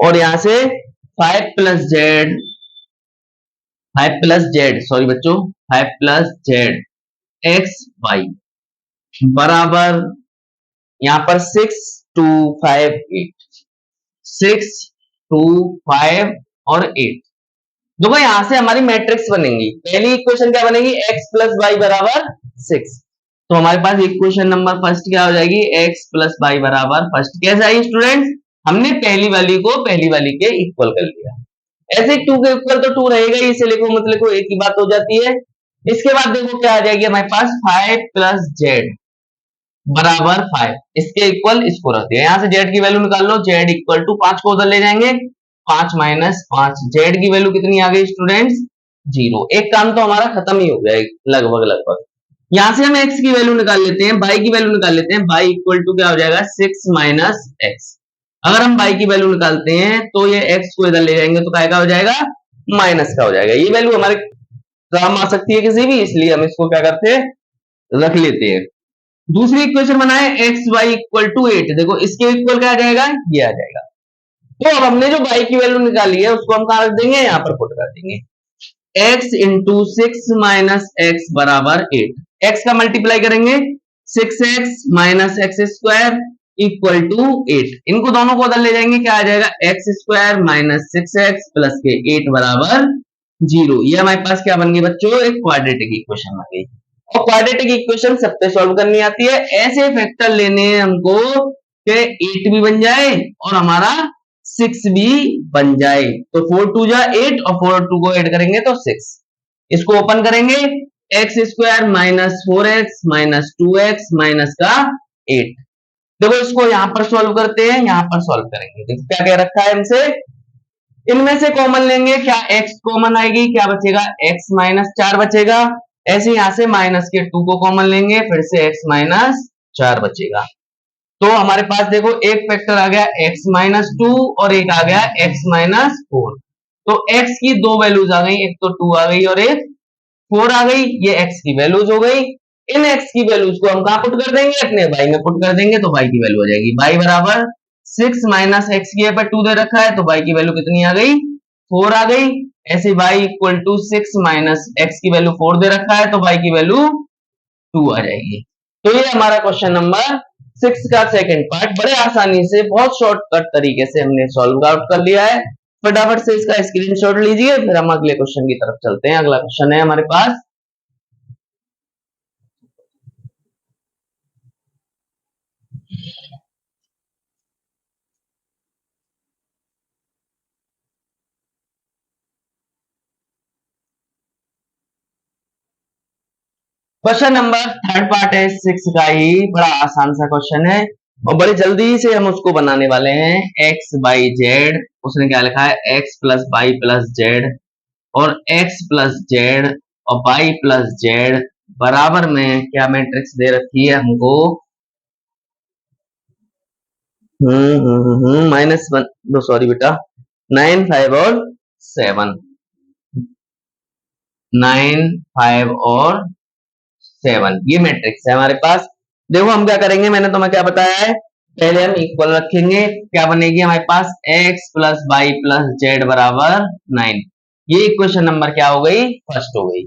और यहां से 5 प्लस जेड सॉरी बच्चों 5 प्लस जेड एक्स वाई बराबर, यहां पर 6 2 5 8, 6 2 5 और 8। देखो यहां से हमारी मैट्रिक्स बनेंगी। पहली इक्वेशन क्या बनेगी, x प्लस वाई बराबर 6, तो हमारे पास इक्वेशन नंबर फर्स्ट क्या हो जाएगी, एक्स प्लस वाई बराबर फर्स्ट कैसे आई स्टूडेंट्स, हमने पहली वाली को पहली वाली के इक्वल कर लिया। ऐसे टू के इक्वल तो टू रहेगा ही, इसे लिखो मत लिखो एक ही बात हो जाती है। इसके बाद देखो क्या आ जाएगी हमारे पास, 5 प्लस जेड बराबर 5, इसके इक्वल इसको रख दिया। यहां से जेड की वैल्यू निकाल लो, जेड इक्वल टू 5 को उधर ले जाएंगे, 5 माइनस 5, जेड की वैल्यू कितनी आ गई स्टूडेंट्स, 0। एक काम तो हमारा खत्म ही हो गया लगभग लगभग। यहां से हम x की वैल्यू निकाल लेते हैं, y की वैल्यू निकाल लेते हैं, y इक्वल टू क्या हो जाएगा 6 माइनस एक्स। अगर हम y की वैल्यू निकालते हैं तो ये x को इधर ले जाएंगे तो काय का हो जाएगा, माइनस का हो जाएगा। ये वैल्यू हमारे काम आ सकती है किसी भी, इसलिए हम इसको क्या करते हैं, रख लेते हैं। दूसरी इक्वेशन बनाए एक्स वाई इक्वल टू 8, देखो इसके इक्वल क्या आ जाएगा, ये आ जाएगा। तो अब हमने जो y की वैल्यू निकाली है उसको हम कहां रख देंगे, यहां पर पुट कर देंगे। x इंटू 6 माइनस एक्स बराबर 8, x का मल्टीप्लाई करेंगे 6x minus X square equal to 8, इनको दोनों को उधर ले जाएंगे, क्या आ जाएगा x square minus 6x plus के 8 बराबर 0। ये हमारे पास क्या बन गई बच्चों, एक क्वाड्रेटिक इक्वेशन बन गई। और क्वाड्रेटिक इक्वेशन सब पे सॉल्व करनी आती है, ऐसे फैक्टर लेने हैं हमको कि 8 भी बन जाए और हमारा 6 भी बन जाए। तो 4 टू जा 8 और 4 टू को ऐड करेंगे तो 6, इसको ओपन करेंगे, x square minus 4x minus 2x minus का 8। देखो इसको यहां पर सॉल्व करते हैं, यहां पर सॉल्व करेंगे, देखो क्या क्या रखा है हमसे, इनमें से कॉमन लेंगे, क्या x कॉमन आएगी, क्या बचेगा x माइनस 4 बचेगा। ऐसे यहां से माइनस के 2 को कॉमन लेंगे, फिर से x माइनस 4 बचेगा। तो हमारे पास देखो एक फैक्टर आ गया x माइनस 2 और एक आ गया x माइनस 4। तो x की दो वैल्यूज आ गई, एक तो 2 आ गई और एक 4 आ गई, ये x की वैल्यूज हो गई। इन x की वैल्यूज को हम कहां पुट कर देंगे, अपने y में पुट कर देंगे, तो y की वैल्यू हो जाएगी y बराबर 6 माइनस एक्स की पर 2 दे रखा है तो y की वैल्यू कितनी आ गई, 4 आ गई। ऐसे y equal to 6 minus X की वैल्यू 4 दे रखा है तो y की वैल्यू 2 आ जाएगी। तो ये हमारा क्वेश्चन नंबर 6 का सेकंड पार्ट बड़े आसानी से बहुत शॉर्टकट तरीके से हमने सॉल्व आउट कर लिया है। फटाफट से इसका स्क्रीनशॉट लीजिए, फिर हम अगले क्वेश्चन की तरफ चलते हैं। अगला क्वेश्चन है हमारे पास, क्वेश्चन नंबर थर्ड पार्ट है 6 का ही, बड़ा आसान सा क्वेश्चन है और बड़ी जल्दी से हम उसको बनाने वाले हैं। एक्स बाई जेड, उसने क्या लिखा है X plus Y plus Z और एक्स प्लस जेड और वाई प्लस जेड बराबर में क्या मैट्रिक्स दे रखी है हमको, माइनस वन, दो सॉरी बेटा, 9 5 और 7, 9 5 और 7 ये मैट्रिक्स है हमारे पास। देखो हम क्या करेंगे, मैंने तुम्हें क्या बताया है, पहले हम इक्वल रखेंगे, क्या बनेगी हमारे पास x plus Y plus Z बराबर 9, ये इक्वेशन नंबर क्या हो गई, फर्स्ट हो गई।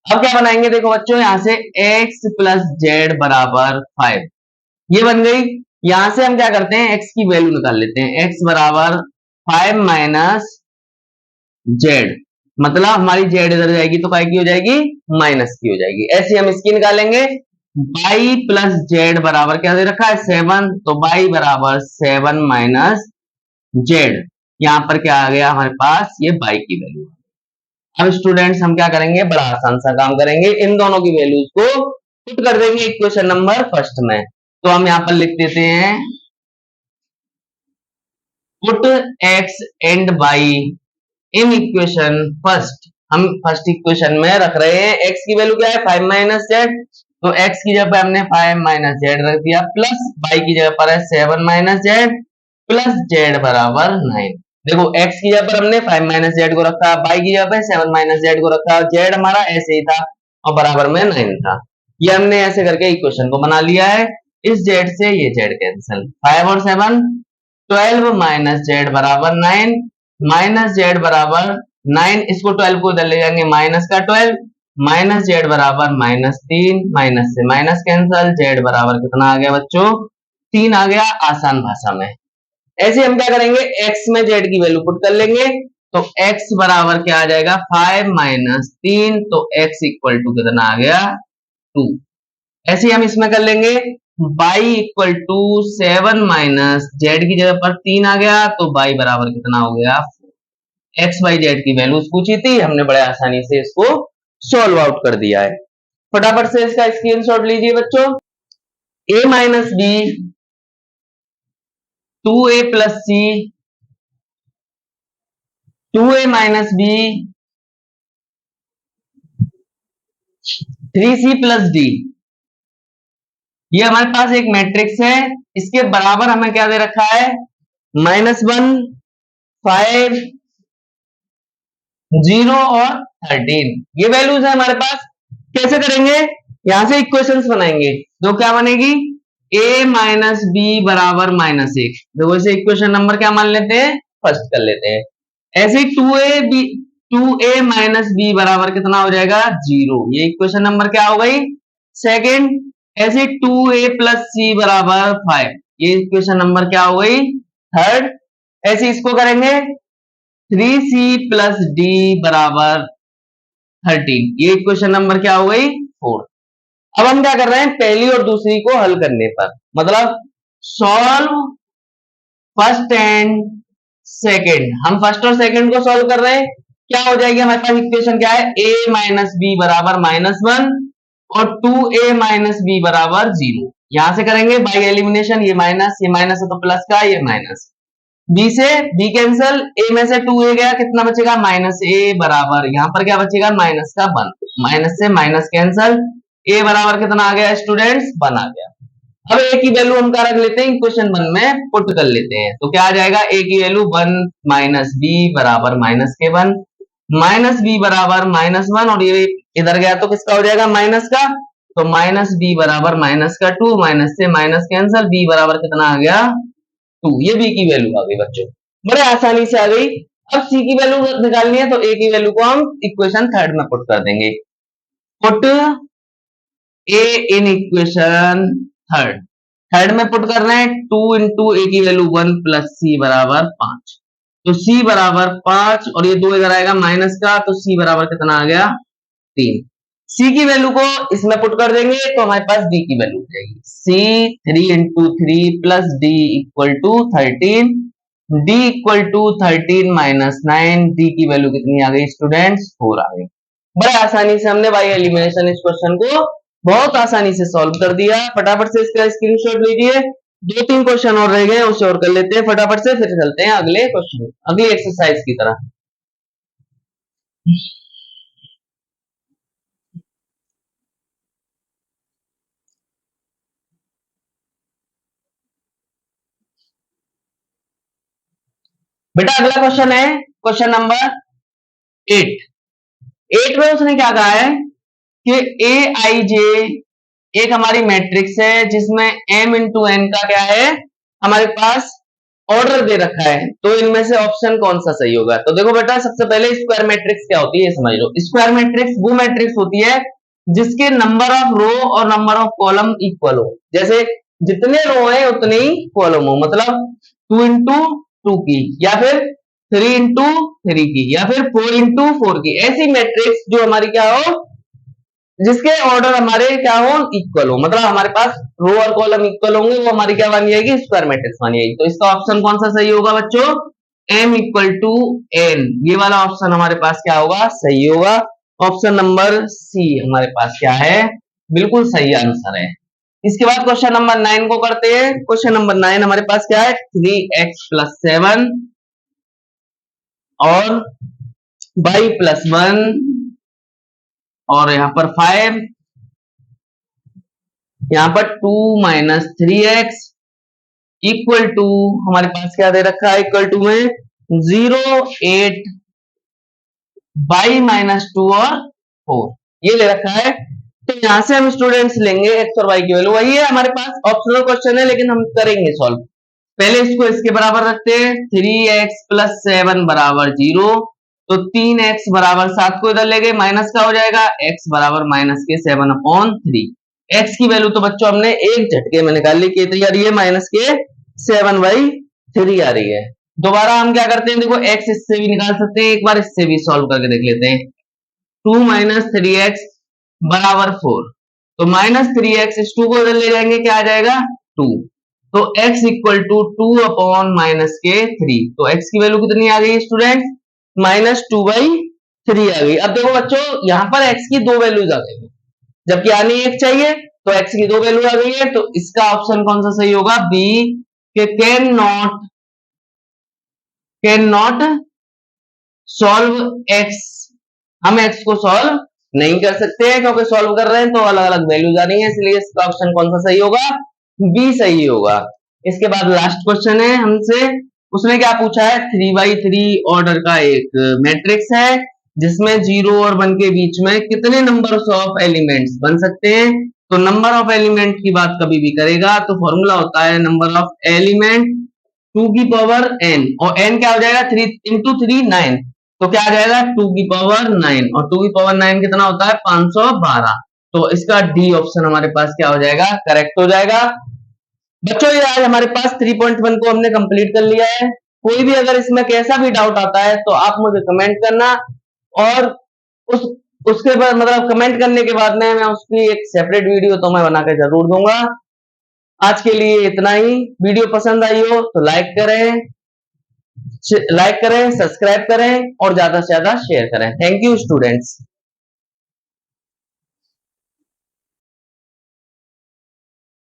अब क्या बनाएंगे, देखो बच्चों यहां से x प्लस जेड बराबर 5 ये बन गई। यहां से हम क्या करते हैं, x की वैल्यू निकाल लेते हैं, x बराबर 5 माइनस जेड, मतलब हमारी जेड इधर जाएगी तो काय की हो जाएगी, माइनस की हो जाएगी। ऐसे हम इसकी निकालेंगे, y प्लस जेड बराबर क्या दे रखा है 7, तो y बराबर 7 माइनस जेड, यहां पर क्या आ गया हमारे पास, ये y की वैल्यू। अब स्टूडेंट्स हम क्या करेंगे, बड़ा आसान सा काम करेंगे, इन दोनों की वैल्यूज को पुट कर देंगे इक्वेशन नंबर फर्स्ट में। तो हम यहां पर लिख देते हैं put x and y in equation first. हम फर्स्ट इक्वेशन में रख रहे हैं, x की वैल्यू क्या है 5 माइनस जेड, तो x की जगह पे हमने 5 माइनस जेड रख दिया, प्लस y की जगह पर है 7 माइनस जेड प्लस जेड बराबर 9। देखो x की जगह पर हमने 5 माइनस जेड को रखा, y की जगह पे 7 माइनस जेड को रखा, जेड हमारा ऐसे ही था और बराबर में 9 था। ये हमने ऐसे करके इक्वेशन को बना लिया है। इस जेड से ये जेड कैंसिल, 5 और 7 12 माइनस जेड बराबर 9, माइनस जेड बराबर 9, इसको 12 को इधर ले जाएंगे, माइनस का 12 माइनस जेड बराबर माइनस 3, माइनस से माइनस कैंसल, जेड बराबर कितना आ गया बच्चों 3 आ गया आसान भाषा में। ऐसे हम क्या करेंगे, x में z की वैल्यू पुट कर लेंगे, तो x बराबर क्या आ जाएगा 5 माइनस 3, तो x इक्वल टू कितना आ गया 2। ऐसे ही हम इसमें कर लेंगे y equal to 7 minus Z की जगह पर 3 आ गया, तो y बराबर कितना हो गया, एक्स वाई जेड की वैल्यूज पूछी थी, हमने बड़े आसानी से इसको सॉल्व आउट कर दिया है। फटाफट से इसका स्क्रीनशॉट लीजिए बच्चों। a minus B, 2a plus C, 2a minus B, 3c plus D, ये हमारे पास एक मैट्रिक्स है। इसके बराबर हमें क्या दे रखा है, -1, 5, 0 और 13, ये वैल्यूज है हमारे पास। कैसे करेंगे, यहां से इक्वेशंस बनाएंगे। तो क्या बनेगी, a माइनस बी बराबर -1, देखो इसे इक्वेशन नंबर क्या मान लेते हैं, फर्स्ट कर लेते हैं। ऐसे 2a माइनस बी बराबर कितना हो जाएगा, 0, ये इक्वेशन नंबर क्या हो गई, सेकेंड। ऐसे 2a प्लस सी बराबर 5, ये इक्वेशन नंबर क्या हो गई, थर्ड। ऐसे इसको करेंगे 3c प्लस डी बराबर 13, ये इक्वेशन नंबर क्या हो गई, 4। अब हम क्या कर रहे हैं, पहली और दूसरी को हल करने पर, मतलब सॉल्व फर्स्ट एंड सेकेंड, हम फर्स्ट और सेकेंड को सॉल्व कर रहे हैं। क्या हो जाएगी हमारे पास इक्वेशन, क्या है, a माइनस बी बराबर -1 और 2a माइनस बी बराबर 0। यहां से करेंगे बाय एलिमिनेशन, ये माइनस है तो प्लस का, ये माइनस, b से b कैंसल, a में से 2a गया, कितना बचेगा, -a बराबर, यहां पर क्या बचेगा, माइनस का 1, माइनस से माइनस कैंसल, a बराबर कितना आ गया स्टूडेंट्स, 1 आ गया। अब a की वैल्यू हम क्या रख लेते हैं, इक्वेशन 1 में पुट कर लेते हैं। तो क्या आ जाएगा, a की वैल्यू 1 माइनस b बराबर माइनस के 1, माइनस b बराबर -1, और ये इधर गया तो किसका हो जाएगा, माइनस का, तो माइनस b बराबर माइनस का 2, माइनस से माइनस कैंसल, b बराबर कितना आ गया, 2, ये b की वैल्यू आ गई बच्चों, बड़े आसानी से आ गई। अब c की वैल्यू निकालनी है, तो a की वैल्यू को हम इक्वेशन थर्ड में पुट कर देंगे। Put a in equation third, third में पुट कर रहे हैं, 2 इंटू a की वैल्यू 1 प्लस c बराबर 5, तो c बराबर 5, और ये 2 इधर आएगा माइनस का, तो c बराबर कितना आ गया, 3। c की वैल्यू को इसमें पुट कर देंगे, तो हमारे पास d की वैल्यू हो जाएगी, c 3 into 3 plus d equal to 13, d equal to 13 minus 9, d की वैल्यू कितनी आ गई स्टूडेंट्स, 4 आ गई। बड़े आसानी से हमने बाय एलिमिनेशन इस क्वेश्चन को बहुत आसानी से सॉल्व कर दिया। फटाफट से इसका स्क्रीनशॉट लीजिए। 2-3 क्वेश्चन और रह गए, उसे और कर लेते हैं फटाफट से, फिर चलते हैं अगले क्वेश्चन, अगली एक्सरसाइज की तरह। बेटा अगला क्वेश्चन है क्वेश्चन नंबर 8 में उसने क्या कहा है कि ए आई जे एक हमारी मैट्रिक्स है जिसमें m इंटू एन का क्या है हमारे पास ऑर्डर दे रखा है, तो इनमें से ऑप्शन कौन सा सही होगा। तो देखो बेटा सबसे पहले स्क्वायर मैट्रिक्स क्या होती है समझ लो। स्क्वायर मैट्रिक्स वो मैट्रिक्स होती है जिसके नंबर ऑफ रो और नंबर ऑफ कॉलम इक्वल हो, जैसे जितने रो है उतने ही कॉलम हो, मतलब 2 इंटू 2 की, या फिर 3 इंटू 3 की, या फिर 4 इंटू 4 की, ऐसी मैट्रिक्स जो हमारी क्या हो, जिसके ऑर्डर हमारे क्या हो, इक्वल हो, मतलब हमारे पास रो और कॉलम इक्वल होंगे, वो हमारी क्या बन जाएगी, स्क्वायर मैट्रिक्स बन जाएगी। तो इसका ऑप्शन कौन सा सही होगा बच्चों, m इक्वल टू n, ये वाला ऑप्शन हमारे पास क्या होगा, सही होगा। ऑप्शन नंबर सी हमारे पास क्या है, बिल्कुल सही आंसर है। इसके बाद क्वेश्चन नंबर 9 को करते हैं। क्वेश्चन नंबर 9 हमारे पास क्या है, 3x प्लस 7 और y प्लस 1 और यहाँ पर 5, यहाँ पर 2 माइनस 3x इक्वल टू हमारे पास क्या दे रखा है, इक्वल टू में 0, 8 y माइनस 2 और 4 ये ले रखा है। तो यहां से हम स्टूडेंट्स लेंगे x और y की वैल्यू, वही है हमारे पास, ऑप्शनल क्वेश्चन है लेकिन हम करेंगे सॉल्व। पहले इसको इसके बराबर रखते हैं, 3x प्लस 7 बराबर 0, तो 3x बराबर 7 को इधर ले गए, माइनस का हो जाएगा, x बराबर माइनस के 7/3। x की वैल्यू तो बच्चों हमने एक झटके में निकाल ली, कितनी आ रही है, माइनस के 7/3 आ रही है। दोबारा हम क्या करते हैं, देखो x इससे भी निकाल सकते हैं, एक बार इससे भी सॉल्व करके देख लेते हैं। 2 माइनस 3x बराबर 4, तो -3x इस 2 को उधर ले जाएंगे, क्या आ जाएगा 2। तो x इक्वल टू 2 अपॉन -3। तो x की वैल्यू कितनी आ गई स्टूडेंट, -2/3 आ गई। अब देखो बच्चों यहाँ पर x की दो वैल्यूज आ गई, जबकि आनी एक चाहिए, तो x की दो वैल्यू आ गई है, तो इसका ऑप्शन कौन सा सही होगा, बी, के कैन नॉट सॉल्व x। हम x को सॉल्व नहीं कर सकते हैं, क्योंकि सॉल्व कर रहे हैं तो अलग अलग वैल्यूज आ रही है, इसलिए इसका ऑप्शन कौन सा सही होगा, बी सही होगा। इसके बाद लास्ट क्वेश्चन है हमसे, उसने क्या पूछा है, 3x3 ऑर्डर का एक मैट्रिक्स है जिसमें 0 और 1 के बीच में कितने नंबर्स ऑफ एलिमेंट्स बन सकते हैं। तो नंबर ऑफ एलिमेंट की बात कभी भी करेगा तो फॉर्मूला होता है नंबर ऑफ एलिमेंट 2 की पावर n, और n क्या हो जाएगा, 3 इंटू 3 9, तो क्या आ जाएगा 2 की पावर 9, और 2 की पावर 9 कितना होता है 512। तो इसका डी ऑप्शन हमारे पास क्या हो जाएगा, करेक्ट हो जाएगा। बच्चों ये आज हमारे पास 3.1 को हमने कंप्लीट कर लिया है। कोई भी अगर इसमें कैसा भी डाउट आता है तो आप मुझे कमेंट करना, और उस उसके बाद मतलब कमेंट करने के बाद में मैं उसकी एक सेपरेट वीडियो तो मैं बनाकर जरूर दूंगा। आज के लिए इतना ही। वीडियो पसंद आई हो तो लाइक करें, सब्सक्राइब करें और ज्यादा से ज्यादा शेयर करें। Thank you students.